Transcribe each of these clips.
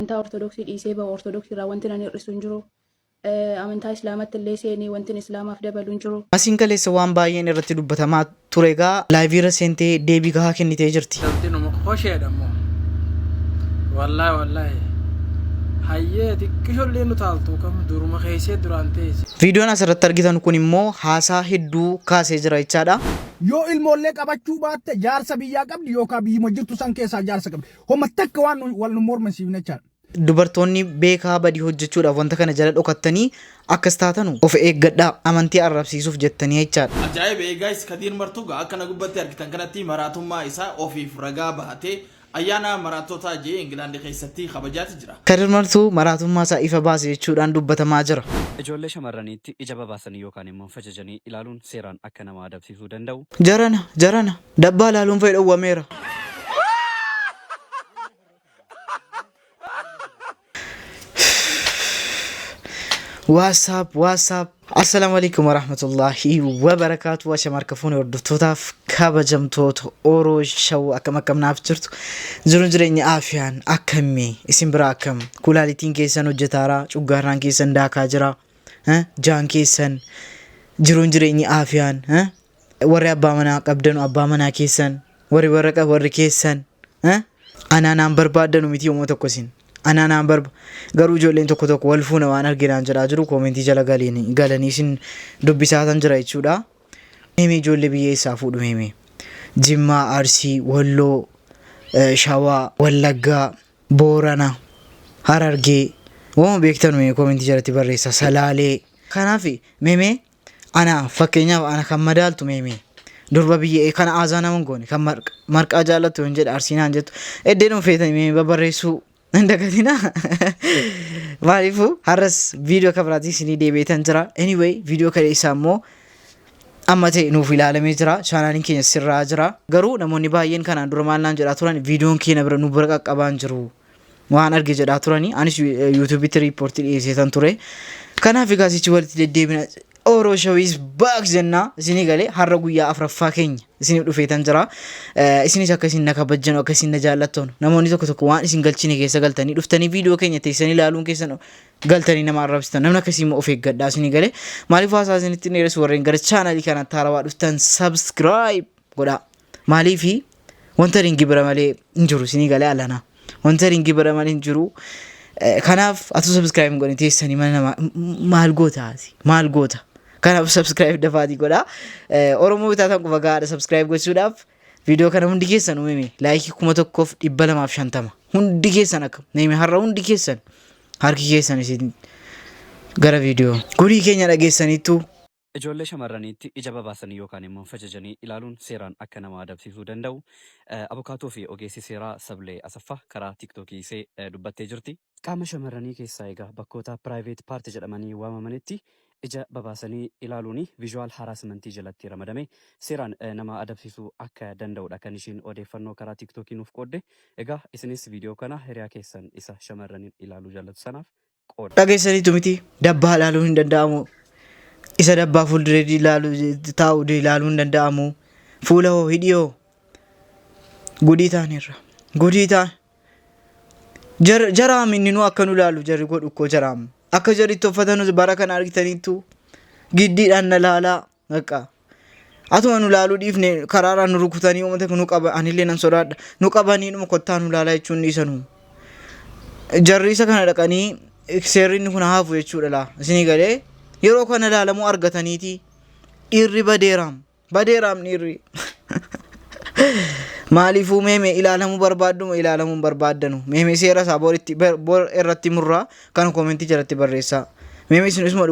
amantaa ortodoksii dhiisee bahu ortodoksii irraa wanti nan hir'isu hin jiru. Amantaa islaamatti illee seenii wanti islaamaaf dabalu hin jiru. Asiin kaleessa waan baay'een irratti dubbatamaa ture egaa laayiviirra seentee deebii gahaa kennitee jirti. Viidiyoon asirratti argitan kun immoo haasaa hedduu kaasee jira jechaadha. Yoo ilmoollee qabachuu baatte jaarsa biyyaa qabdi yookaan biyyuma jirtu san keessaa jaarsa qabdi. Homma takka waan wal nu mormansiifne jechaadha. Dubartoonni beekaa badii hojjechuudhaaf wanta kana jala dhokattanii akkas taatanu of eeggadhaa amantii arrabsiisuuf jettanii jechaadha. Ajaa'iba eegaas Kadiir Martuugaa akkana gubbatti argitan kanatti maraatummaa isaa ofiif ragaa bahatee ayyaana maraatotaa jee Ingilaandi keessatti kabajaati jira. Kadiir Martuu maraatummaa isaa ifa baase jechuudhaan dubbatamaa jira. Ijoollee shamarraniitti ija babaasanii yookaan immoo fajajanii ilaaluun seeraan akka nama adabsiisuu danda'u. Jarana dabbaa ilaaluun fayyadawameera. WhatsApp. Assalamu alaikum warahmatullahi wabarakatuh. Washamar kafuun hordoftotaaf kabajamtoota Oromoo Show akkam naaf jirtu. Jireenya afyaan akkamii isin bira akkam kulaalitiin keessan hojjetaara cuggaarraan keessan daakaa jira jaan keessan jireenya afyaan warri abbaa manaa qabdanu abbaa manaa keessan warri warra warri keessan anaan barbaadanu miti yommuu tokko isin anaan garuu ijoolleen tokko wal fuuna waan arginaan jedhaa jiru koomentii jala galanii isin dubbisaatan jira jechuudha. Meemee ijoollee biyya isaa fuudhu meemee Jimmaa, Arsii, Walloo, Shawaa, Wallaggaa, Boorana, Harargee waan beektan meemee koomentii jalatti barreessa Salaalee. Kanaaf meemee ana fakkeenyaaf ana kan madaaltu meemee durba biyya kana aazaa naman goone kan marqaa jaallattu hin jedha Arsiinaan jettu eddeedhuma feetan meemee barreessuu ndagatina maalifu harras video kabraati isinii deebi'eetan jira. Anyway video kana isaa immoo amma ta'e nuuf ilaalamee jira. Chaanaaliin keenya sirraa jira. Garuu namoonni baay'een kanaan dura maal naan jedhaa turan viidiyoon keenya bira nu bira qaqqabaan jiru waan arge jedhaa turani. Anis YouTube'itti riipoortii dhiyeesseetan ture. Kanaaf egaasichi walitti deddeebina Oromoo Show is back jenna isinii galee har'a guyyaa afuraffaa keenya isiniif dhufeetan jira. Isinis akka isin na kabajjan akka isin na jaallattan namoonni tokko waan isin galchine keessa galtanii dhuftanii viidiyoo keenya teessanii ilaaluun keessan galtanii nama arrabsitan namni akkasii immoo of eeggadhaa isinii galee maaliif haasaa isinitti dheeressu warreen gara chaanaalii kanatti haarawaa dhuftan subscribe godhaa maaliifi wanta ringi bira malee hin jiru isinii galee alana wanta ringi bira malee hin jiru. Kanaaf atu subscribe godhanii teessanii mana nama maal goota kanaaf subscribe dafaatii godhaa. Oromoo bitaatan quba gahaadha subscribe gochuudhaaf viidiyoo kana hundi keessan uumame laayikii 1250 hundi keessan akka neeme har'a hundi keessan harki keessan isin gara viidiyoo gurii keenya dhageessaniittu. Ijoollee shamarraniitti ija babaasanii yookaan immoo fajajanii ilaaluun seeraan akka nama adabsiisuu danda'u. Abukaatoo fi ogeessi seeraa Sablee Asaffaa karaa TikTokii isee dubbattee jirti. Qaama shamarranii keessaa egaa bakkoota private part jedhamanii waamamanitti ija babaasanii ilaaluun visual harassmentii jalatti ramadame seeraan nama adabsiisuu akka danda'udha kan ishiin odeeffannoo karaa TikTokii nuuf qoodde. Egaa isinis viidiyoo kana hiriyaa keessan isa shamarraniin ilaaluu jaallatu sanaaf qooda. Dhageessaniitu miti dabbaa ilaaluun hin danda'amu. Isa dabbaa fuulduree taa'u ilaaluun hin danda'amu. Fuula hoo hidhiyoo gudii ta'anirra gudii ta'an jaraam inni nu akka nu ilaalu jarri godhu koo jaraam akka jarritti uffatan bara kana argitaniittu giddiidhaan na laalaa akka atuma nu ilaaluu dhiifne karaaraan nu rukutanii uummata nu qaba anillee nan sodaadha nu qabanii dhuma kottaa nu ilaalaa jechuun dhiisanu jarri isa kana dhaqanii seerri inni kun haafu jechuudha laa isinii galee yeroo kana ilaalamuu argataniiti dhiirri badeeraam dhiirri maaliifuu meemee ilaalamuu barbaaddu ilaalamuu barbaaddanu meemee seera isaa bor irratti murraa kan koomentii jalatti barreessaa meemee isin isuma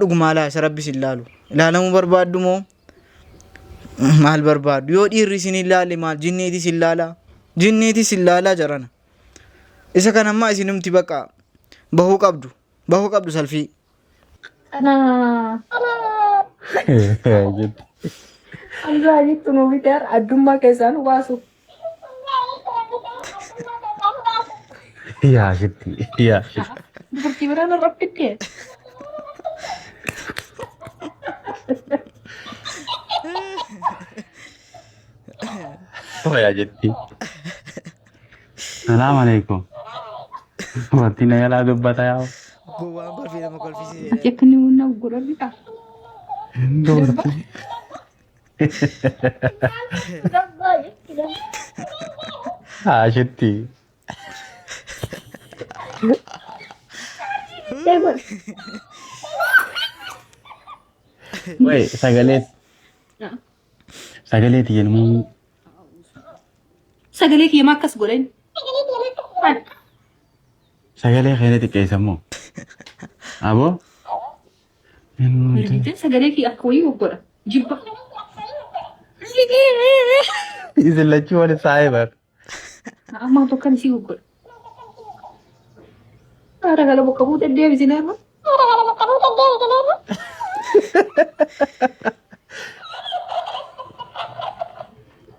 dhugumaa laa isa rabbis ilaalu ilaalamuu barbaaddu moo maal barbaaddu yoo dhiirri isin ilaalle maal jinneetis ilaalaa jarana isa kanammaa isinumti baqa bahuu qabdu salfii. Anjali tunu bitar adumma kesan wasu. Ya gitu. Ya. Seperti mana rapid ya? Oh ya jadi. Assalamualaikum. Wanti na yaalaa dubbata yaa'u. Gowwaan kolfii nama kolfisiise. Jekkani wunna gurabita. Doonti. Ashetti. Wait, sagalee. Sagalee tiyyan Sagalee kiyya makkas godhan. sagalee keenya xiqqeessamoo. Aboo? Sagalee kiyya akka wayii godha. Jibba. Isin lachuu wal saa'ee bar. Amma tokko si godha. Ara gala bakka buute deebisina irra.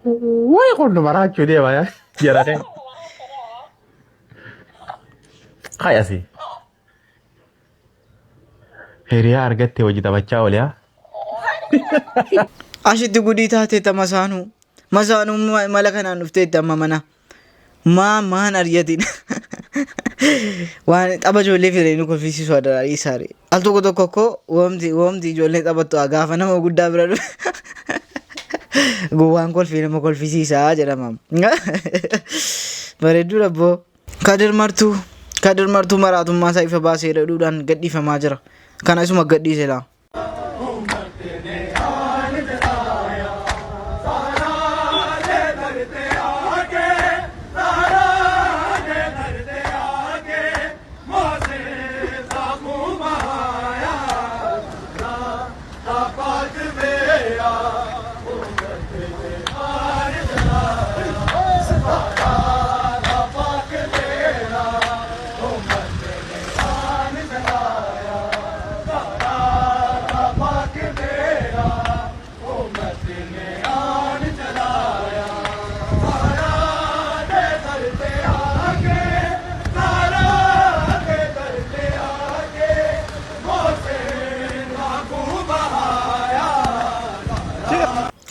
Wayi kun maraachuu deema yaa jedhanii. Qayasi. Hiriyaa argattee hojii taphachaa oolyaa. Ashitti gudii taate masaanuu. Masaanuu mala kanaan dhufteetti amma mana. Maan aryatiin. Waan tapha ijoollee fidanii kolfisiisuu adaraa isaare. Al tokko tokko koo woomti ijoollee taphattu gaafa nama guddaa bira dhufe. Gowwaan kolfii nama kolfisiisaa jedhama. Bareedduu dhabboo. Kadir martuu maraatummaa isaa ifa baasee dhadhuudhaan gadhiifamaa jira. Kana isuma gadhiise laa.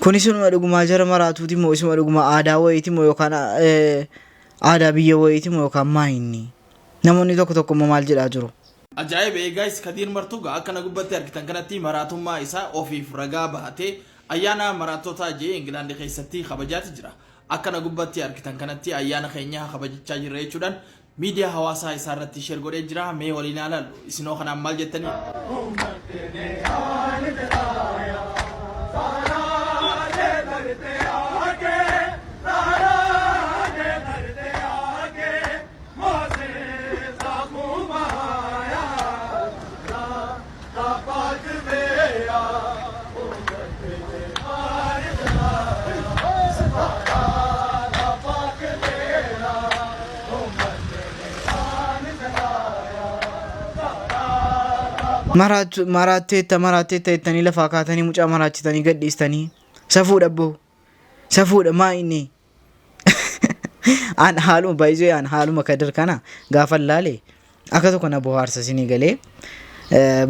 Kun isuma dhugumaa jara maraatuuti moo isuma dhugumaa aadaa wayiiti moo yookaan aadaa biyya wayiiti moo yookaan maayinni namoonni tokko tokko maal jedhaa jiru. Ajaa'iba guys Kadir Martuu akkana gubbatti argitan kanatti maraatummaa isaa ofiif ragaa baatee ayyaana maraattotaa jee Ingilaandi keessatti kabajaati jira. Akkana gubbatti argitan kanatti ayyaana keenya kabajachaa jirra jechuudhaan miidiyaa hawaasaa isaa irratti share godhee jira. Mee waliin ilaallu isinoo kanaan maal jettanii? Maraatteetta jettanii lafaa kaatanii mucaa maraachitanii gadhiistanii safuu dhabboo safuudha maa inni an haaluma baay'ee an haaluma Kadir kana gaafa laale akka tokko na bohaarsa sinii galee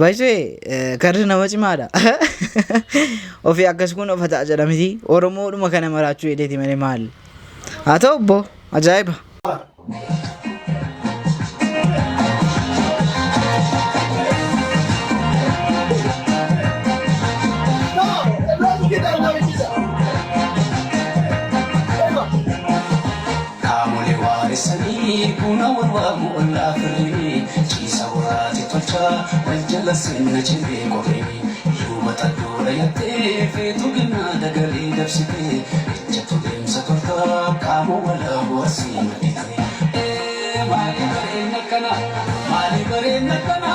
baay'ee Kadir nama cimaadha ofii akkas kun of ta'a jedhamiti Oromoodhuma kana maraachuu hedheeti malee maal haa ta'u obbo ajaa'iba. kuna warwa mu'alla firri ciisa waraati tolcha wal jala seenna cimee qoree yuuma xaddoodha yattee feetu ginnaa dagalee dabsitee ijjatu deemsa tolta qaama wala boharsii madhite maali bareedna kana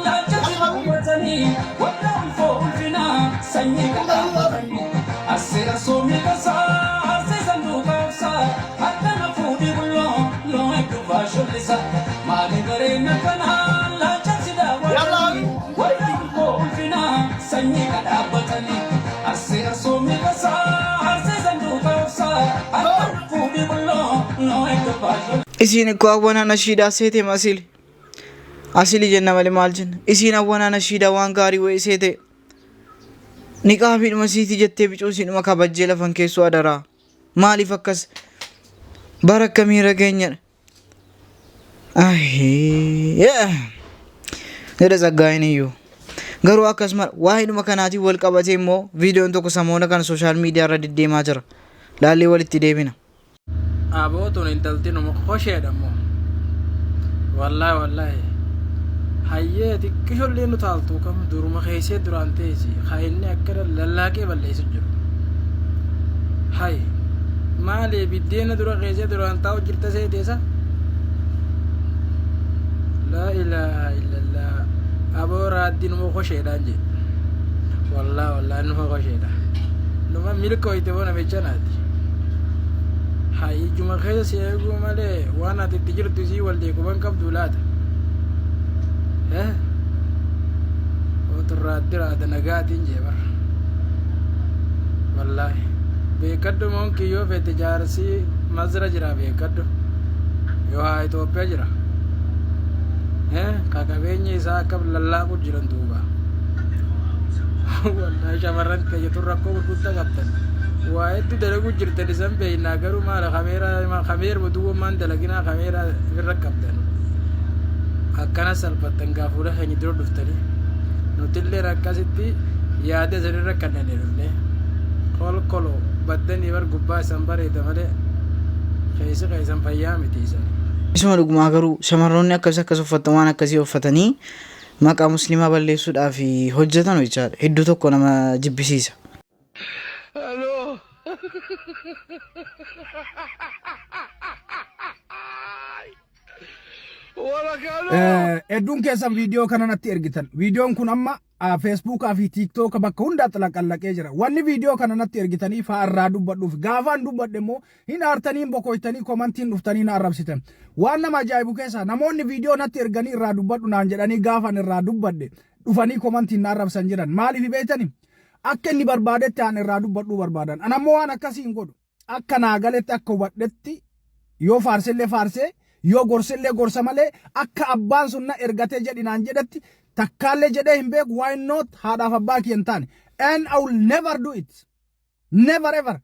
laachatti hubatanii warra ulfoo ulfinaa sanyii qaqaafatanii asseera soomni qasaa arsee sanduuqa ibsaa akkana fuudhii bulloo loo hedduu baashollisa maali bareedna kana laachatti daawwatanii warra ulfoo ulfinaa sanyii qaqaafatanii asseera soomni qasaa arsee sanduuqa ibsaa akkana fuudhii bulloo loo hedduu baashollisa. Isin ko awwana nashiida seete masili asili jenna mali maal jenna isin awwana nashiida waan gaarii wayi seete niqaabiidhuma siiti jettee bicuusiidhuma kabajjee lafan keessoo adaraa maaliif akkas bara akkamii rageenyadha Jedha Tsaggaayeen iyyuu. Garuu akkasuma waa'eedhuma kanaatiin wal qabatee immoo viidiyoon tokko samoona kana sooshaal miidiyaa irra deddeemaa jira. Laallee walitti deebina. Abootuun intalti nama kosheedha immoo. Wallaahi. Hayyee xiqqishollee nu taaltu kam duruma keessee duraan teessi. Hayyinni akkana lallaaqee balleessu jiru. Hayyi maali biddeena dura keessee duraan taa'u jirta seeteessa? La ilaha illallah. Aboo raaddi numa kosheedhaan jedhe. Wallaahi numa kosheedha. Numa milkooyte bona mechanaati. Hayyi juma keessa si eeguu malee waan ati itti jirtu isii waldee kuban qabdu laata. Oturraaddi raada nagaatiin jee bara. Wallaahi. Beekaddu moon kiyyoo fete jaarsii Mazira jira beekaddu. Yoo haa Itoophiyaa jira. Kakabeenyi isaa akka lallaaqu jiran duuba. Wallaahi shamarran tayyatu rakkoo gurguddaa qabdan. Waa hedduu dalaguu jirtan isan beeynaa garuu maala kameera duwwummaan dalaginaa kameera irra qabdan. Akkana salphattan gaafuudha keenya dura dhuftanii. Nutillee akkasitti yaada isanirra kanneen dhufne. Kolkoloo baddanii bar gubbaa isan bareeda malee keessan fayyaa miti isan. Isuma dhugumaa garuu shamarroonni akkas uffatan waan akkasii uffatanii maqaa musliimaa balleessuudhaaf hojjetan jechaadha. Hedduu tokko nama jibbisiisa. Hedduun keessan viidiyoo kana natti ergitan. Viidiyoon kun amma Feesbuukaa fi Tiiktook bakka hundaa xalaqallaqee jira. Wanni viidiyoo kana natti ergitanii fa'arraa dubbadhuuf gaafaan dubbadhe immoo hin aartanii boqoytanii komantiin dhuftanii na arrabsitan. Waan nama ajaa'ibu keessa namoonni viidiyoo natti erganii irraa dubbadhu naan jedhanii gaafan irraa dubbadhe dhufanii komantiin na arrabsan jiran. Maaliif beektani? Akka inni barbaadetti aan irraa dubbadhuu barbaadan. Anammoo waan akkasii hin godhu. Akka naa galetti akka hubadhetti yoo faarsellee faarsee yoo gorsellee gorsa malee akka abbaan sun na ergatee jedhi naan jedhetti takkaallee jedhee hin beeku. Why not haadhaaf abbaa kiyyan taane. And I will never do it. Never ever.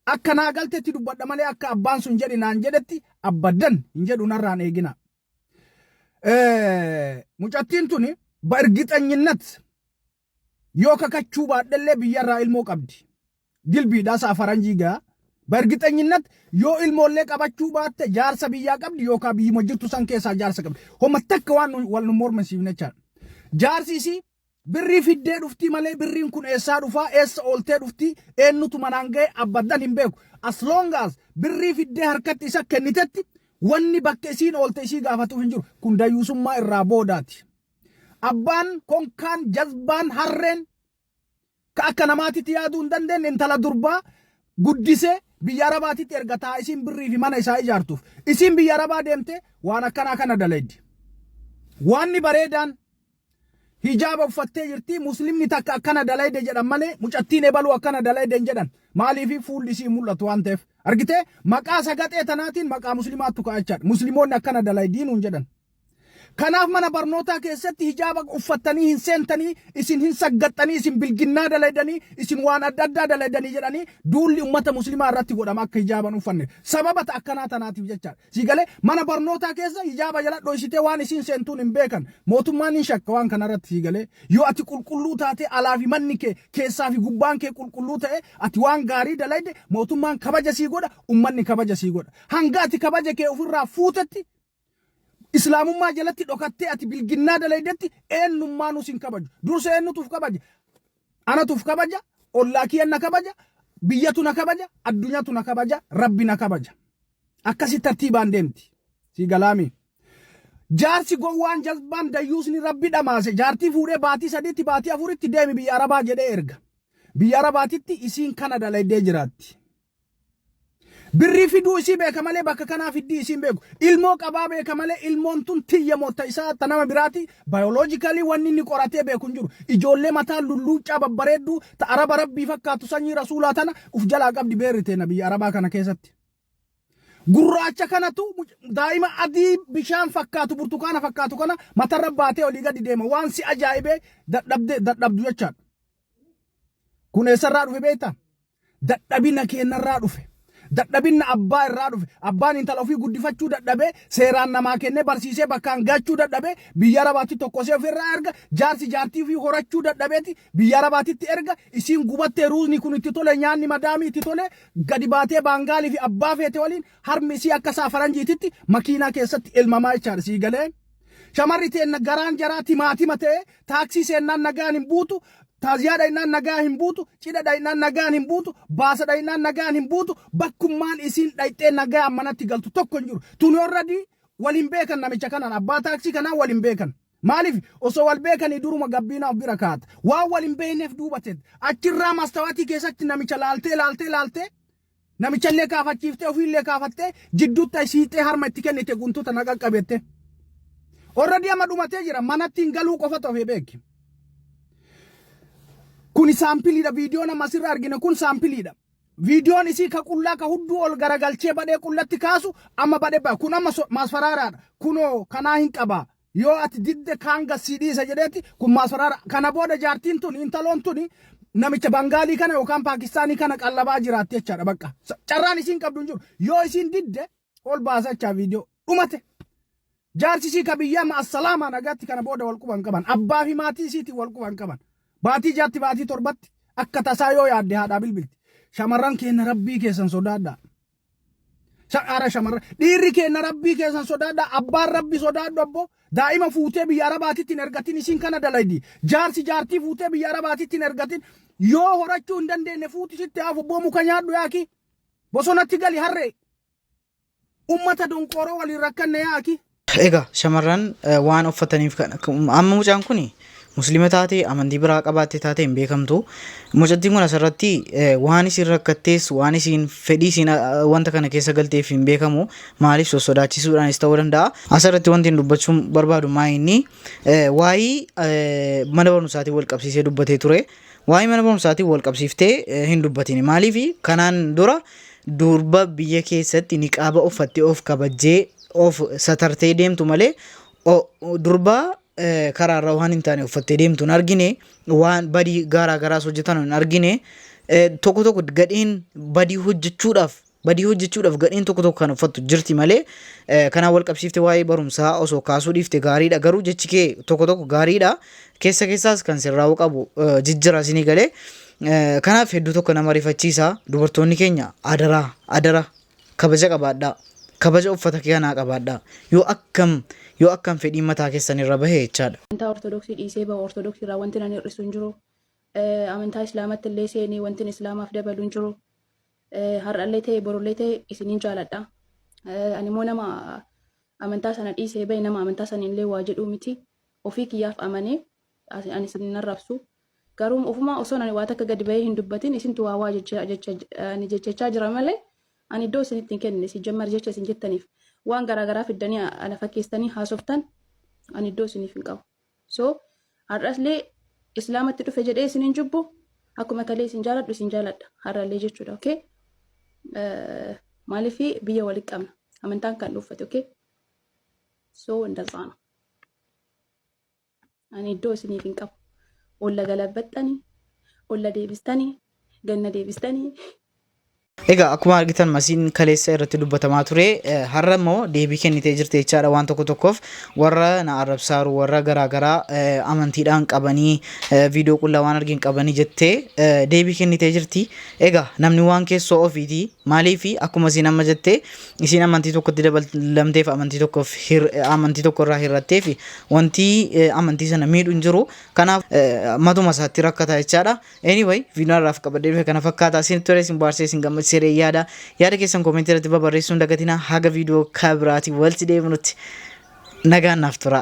Akka naa galtetti dubbadha malee akka abbaan sun jedhi naan jedhetti abbadan hin jedhu narraan eegina. Mucattiin tuni በእርግጠኝነት yoo kakachuu baadhellee biyyarraa ilmoo qabdi. Dilbiidhaa isaa faranjii gaa. በእርግጠኝነት yoo ilmoollee qabachuu baatte jaarsa biyyaa qabdi yookaan biyyuma jirtu san keessaa jaarsa qabdi. Homma takka waan wal nu mormansiifne jechaadha. Jaarsi isii birrii fiddee dhuftii malee birriin kun eessaa dhufaa eessa ooltee dhuftii eenyutu manaan ga'e abbadan hin beeku. As long as birrii fiddee harkatti isa kennitetti wanni bakka isiin oolte isii gaafatuuf hin jiru. Kun dayyuusummaa irraa boodaati. Abbaan konkaan jazbaan harreen ka akka namaatitti yaaduu hin dandeenye intala durbaa guddisee biyya arabaatitti ergataa isin birrii fi mana isaa ijaartuuf. Isin biyya arabaa deemte waan akkanaa kana dalaydi. Waanni bareedaan hijaaba uffattee jirti muslimni takka akkana dalayde jedhan malee mucattiin ebaluu akkana dalayde hin jedhan. Maaliif fuulli isii mul'atu waan ta'eef. Argitee maqaa sagaxee tanaatiin maqaa muslimaattu ka'achaadha. Muslimoonni akkana dalaydiin hin jedhan. Kanaaf mana barnootaa keessatti hijaaba uffattanii hin seentanii isin hin saggaxxanii isin bilginnaa dalaydanii isin waan adda addaa dalaydanii jedhanii duulli ummata muslimaa irratti godhama akka hijaaban uffanne sababa akkanaa tanaatiif jechaadha. Siigalee mana barnootaa keessa hijaaba jala dhoysitee waan isin seentuun hin beekan mootummaan hin shakka waan kanarratti siigalee yoo ati qulqulluu taate alaa fi manni kee keessaa fi gubbaan kee qulqulluu ta'e ati waan gaarii dalayde mootummaan kabaja sii godha ummanni kabaja sii godha. Hanga ati kabaja kee ofirraa fuutetti Islaamummaa jalatti dhokattee ati bilginnaa dalaydetti eenyummaa nus hin kabaju. Dursa eenyutuuf kabaja? Anatuuf kabaja, ollaa kiyyan na kabaja, biyyatu na kabaja, addunyaatu na kabaja, rabbi na kabaja. Akkasi tartiibaan deemti. Si galaami. Jaarsi gowwaan jazbaan dayyuusni rabbi dhamaase jaartii fuudhee baatii sadiitti baatii afuritti deemi biyya arabaa jedhee erga. Biyya arabaatitti isiin kana dalaydee jiraatti. Birrii fiduu isii beeka malee bakka kanaa fiddii isiin beeku. Ilmoo qabaa beeka malee ilmoon tun tiyya mootta isaa tanama biraati biologically wanni inni qoratee beeku hin jiru. Ijoollee mataa lulluuccaa babbareedduu ta araba rabbii fakkaatu sanyii rasuulaa tana uf jalaa qabdi beerrite na biyya arabaa kana keessatti. Gurraacha kanatu daa'ima adii bishaan fakkaatu burtukaana fakkaatu kana matarra baatee olii gadi deema waan si ajaa'ibee dadhabdu jechaadha. Kun eessarraa dhufe beektaa? Dadhabina keenyarraa dhufe. dadhabinna abbaa irraa dhufe abbaan intala ofii guddifachuu dadhabe seeraan namaa kennee barsiisee bakkaan gachuu dadhabe biyya arabaatti tokkosee ofirraa erga jaarsi jaartii ofii horachuu dadhabeeti biyya arabaatitti erga isiin gubattee ruuzni kun itti tole nyaanni madaamii itti tole gadi baatee baangaalii fi abbaa feete waliin harmi isii akka saafaranjiititti makiinaa keessatti ilmamaa jechaadha sii galee shamarri teen garaan jaraa timaatima ta'e taaksii seennaan nagaan hin buutu Taziyaadha inaan nagaa hin buutu, cidhadha inaan nagaan hin buutu, baasadha inaan nagaan hin buutu, bakkummaan isiin dhayxee nagaa ammanatti galtu tokko hin jiru. Tuni already waliin beekan namicha kanaan abbaa taaksii kanaan waliin beekan. Maaliif osoo wal beekanii duruma gabbiinaaf bira kaata. Waan waliin beekneef duubateet. Achirraa mastawaatii keessatti namicha laaltee namicha illee kaafachiiftee ofiillee kaafattee jidduutti isiitee harma itti kennite guntuuta nagaa qabette. Already amma dhumatee jira manatti hin galuu qofa ta'ee beeki. Kun saampiliidha viidiyoon amma asirra argine kun saampiliidha. Viidiyoon isii ka qullaa ka hudduu ol garagalchee badhee qullatti kaasu amma badhee baa kun amma maasfaraaraadha. Kunoo kanaa hin qabaa. Yoo ati didde kaan gassiidhiisa jedheeti kun maasfaraara. Kana booda jaartiin tun intaloon tuni namicha Bangaalii kana yookaan Paakistaanii kana qallabaa jiraatti jechaadha bakka. Carraan isiin qabdu hin jiru. Yoo isiin didde ol baasachaa viidiyoo dhumate. Jaarsi isii ka biyyaa ma assalaamaa nagaatti kana booda wal quban qaban. Abbaa fi maatii isiitiin wal quban qaban. Baatii jaatti baatii torbatti akka tasaa yoo yaadde haadhaa bilbilti. Shamarran keenya rabbii keessan sodaadhaa. Shamarran dhiirri keenya rabbii keessan sodaadhaa. Abbaan rabbi sodaadhu abbo. Daa'ima fuutee biyya arabaatitti hin ergatin isiin kana dalaydi. Jaarsi jaartii fuutee biyya arabaatitti hin ergatin. Yoo horachuu hin dandeenye fuuti sitti hafu boo muka nyaadhu yaaki. Bosonatti gali harree. Ummata donqooroo waliin rakkanne yaaki. Egaa shamarran waan uffataniif amma mucaan kuni Muslima taate amantii biraa qabaatte taate hin beekamtu. Mucattiin kun asirratti waan isin rakkattees waan isin fedhii isin wanta kana keessa galteef hin beekamu maaliif sodaachisuudhaanis ta'uu danda'a. Asirratti wanti dubbachuun barbaadu maayinni waa'ee mana barumsaatiin wal qabsiisee dubbatee ture. Waa'ee mana barumsaatiin wal qabsiiftee hin dubbatin maaliif kanaan dura durba biyya keessatti niqaaba uffattee of kabajjee of satartee deemtu malee durba karaarra waan hin taane uffattee deemtu hin argine waan badii garaa garaas hojjetan hin argine tokko gadheen badii hojjechuudhaaf gadheen tokko kan uffattu jirti malee kanaan wal qabsiiftee waa'ee barumsaa osoo kaasuu dhiifte gaariidha garuu jechi kee tokko gaariidha keessaas kan sirraa'uu qabu jijjira isinii galee kanaaf hedduu tokko nama rifachiisa dubartoonni keenya adara kabaja qabaadhaa. Kabaja uffata kanaa qabaadhaa yoo akkam fedhii mataa keessan irra bahee jechaadha. Amantaa ortodoksii dhiisee bahu ortodoksii irraa wanti nan hir'isu hin jiru. Amantaa islaamatti illee seenii wanti islaamaaf dabalu hin jiru. Har'allee ta'e borollee ta'e isiniin jaaladha. Ani immoo nama amantaa sana dhiisee bahe nama amantaa sana illee waa jedhuu miti. Ofii kiyyaaf amanee ani isiniin arrabsu. Garuu ofuma osoo ani waa takka gadi bahee hin dubbatin isintu waa jechaa jira malee. Ani iddoo isinitti hin kenne si jammar jecha isin jettaniif waan garaagaraa fiddanii ala fakkeessanii haasoftan ani iddoo isiniif hin qabu. So har'aslee islaamatti dhufe jedhee isiniin jibbu akkuma kalee isin jaaladhu isin jaaladha har'allee jechuudha. Okay? Maaliif biyya walitti qabna amantaan kan dhuunfate. Okay? So እንደዛ ነው. Ani iddoo isiniif hin qabu. Olla galabbaxxanii, olla deebistanii, ganna deebistanii. Egaa akkuma argitan masiin kaleessa irratti dubbatamaa ture har'a immoo deebii kennitee jirti jechaadha waan tokkoof warra na arrabsaaru warra garaagaraa amantiidhaan qabanii viidiyoo qullaa waan argin qabanii jettee deebii kennitee jirti. Egaa namni waan keessoo ofiiti maaliif akkuma isin amma jettee isin amantii tokkotti dabalamteef amantii tokko irraa hirratteef wanti amantii sana miidhu hin jiru kanaaf matuma isaatti rakkata jechaadha. Anyway viidiyoo irraaf qabadee kana fakkaata isin ture isin baarsee isin gammachiise yaada keessan komentii irratti barreessuun dagatina haga viidiyoo kabiraati walti deebinutti nagaan naaf tura.